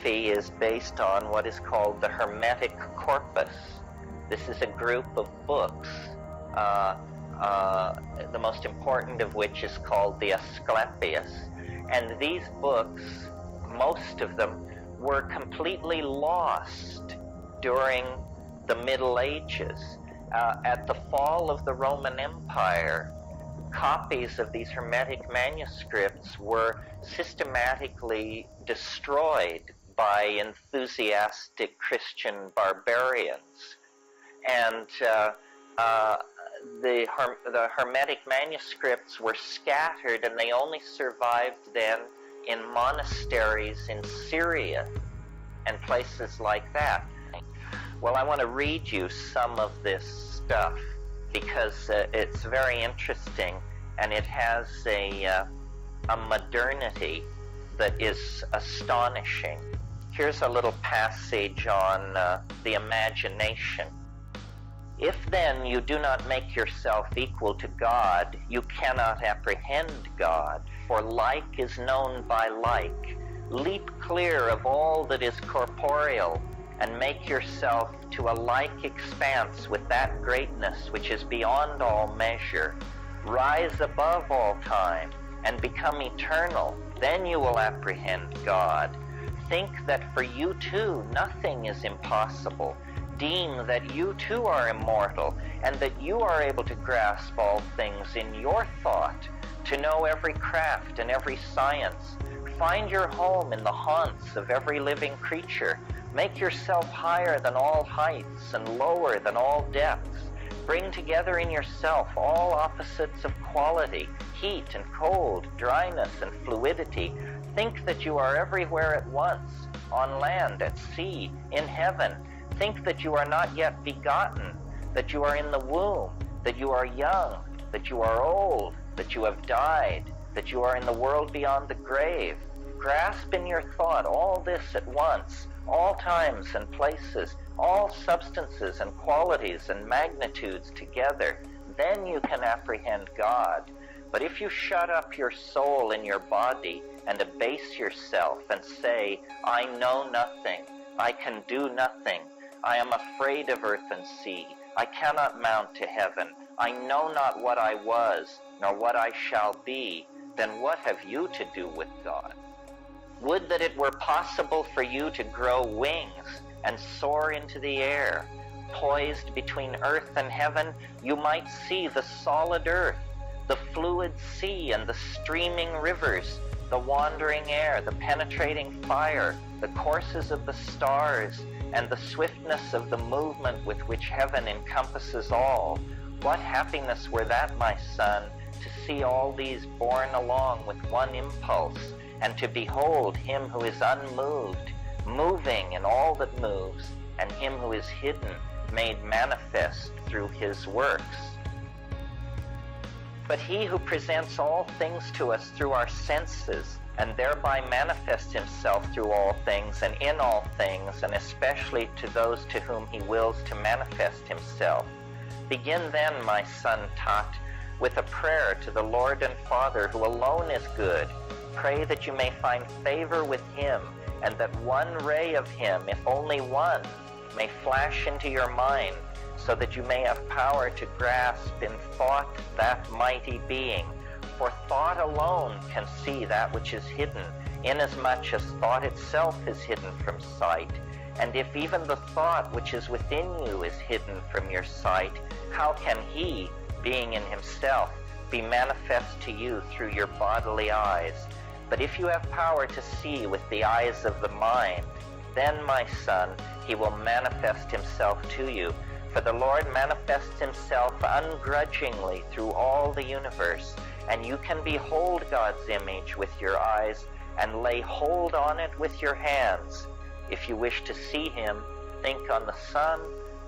philosophy is based on what is called the Hermetic Corpus. This is a group of books, the most important of which is called the Asclepius. And these books, most of them, were completely lost during the Middle Ages. At the fall of the Roman Empire, copies of these Hermetic manuscripts were systematically destroyed by enthusiastic Christian barbarians. And the Hermetic manuscripts were scattered, and they only survived then in monasteries in Syria and places like that. Well, I want to read you some of this stuff because it's very interesting, and it has a modernity that is astonishing. Here's a little passage on the imagination. If then you do not make yourself equal to God, you cannot apprehend God, for like is known by like. Leap clear of all that is corporeal, and make yourself to a like expanse with that greatness which is beyond all measure. Rise above all time, and become eternal. Then you will apprehend God. Think that for you too nothing is impossible. Deem that you too are immortal, and that you are able to grasp all things in your thought, to know every craft and every science. Find your home in the haunts of every living creature. Make yourself higher than all heights and lower than all depths. Bring together in yourself all opposites of quality, heat and cold, dryness and fluidity. Think that you are everywhere at once, on land, at sea, in heaven. Think that you are not yet begotten, that you are in the womb, that you are young, that you are old, that you have died, that you are in the world beyond the grave. Grasp in your thought all this at once, all times and places, all substances and qualities and magnitudes together. Then you can apprehend God. But if you shut up your soul in your body and abase yourself and say, I know nothing, I can do nothing, I am afraid of earth and sea, I cannot mount to heaven, I know not what I was, nor what I shall be, then what have you to do with God? Would that it were possible for you to grow wings and soar into the air. Poised between earth and heaven, you might see the solid earth, the fluid sea and the streaming rivers, the wandering air, the penetrating fire, the courses of the stars, and the swiftness of the movement with which heaven encompasses all. What happiness were that, my son, to see all these borne along with one impulse, and to behold him who is unmoved, moving in all that moves, and him who is hidden, made manifest through his works. But he who presents all things to us through our senses, and thereby manifests himself through all things and in all things, and especially to those to whom he wills to manifest himself. Begin then, my son Tat, with a prayer to the Lord and Father, who alone is good. Pray that you may find favor with him, and that one ray of him, if only one, may flash into your mind, so that you may have power to grasp in thought that mighty being. For thought alone can see that which is hidden, inasmuch as thought itself is hidden from sight. And if even the thought which is within you is hidden from your sight, how can he, being in himself, be manifest to you through your bodily eyes? But if you have power to see with the eyes of the mind, then, my son, he will manifest himself to you. For the Lord manifests himself ungrudgingly through all the universe, and you can behold God's image with your eyes and lay hold on it with your hands. If you wish to see him, think on the sun,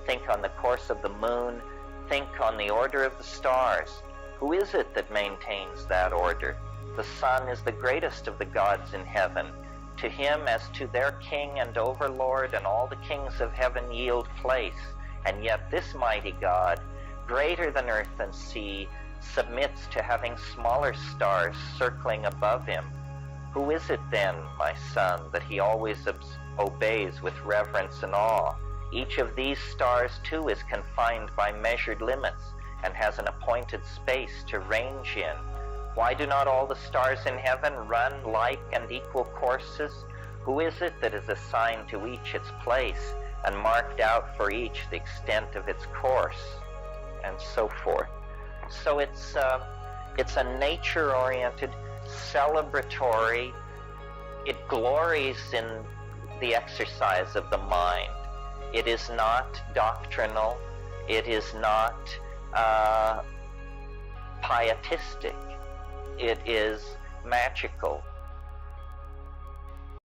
think on the course of the moon, think on the order of the stars. Who is it that maintains that order? The sun is the greatest of the gods in heaven. To him, as to their king and overlord, and all the kings of heaven yield place. And yet this mighty God, greater than earth and sea, submits to having smaller stars circling above him. Who is it then, my son, that he always obeys with reverence and awe. Each of these stars, too, is confined by measured limits and has an appointed space to range in. Why do not all the stars in heaven run like and equal courses? Who is it that is assigned to each its place and marked out for each the extent of its course? And so forth. So it's a nature-oriented, celebratory. It glories in the exercise of the mind. It is not doctrinal. It is not pietistic. It is magical.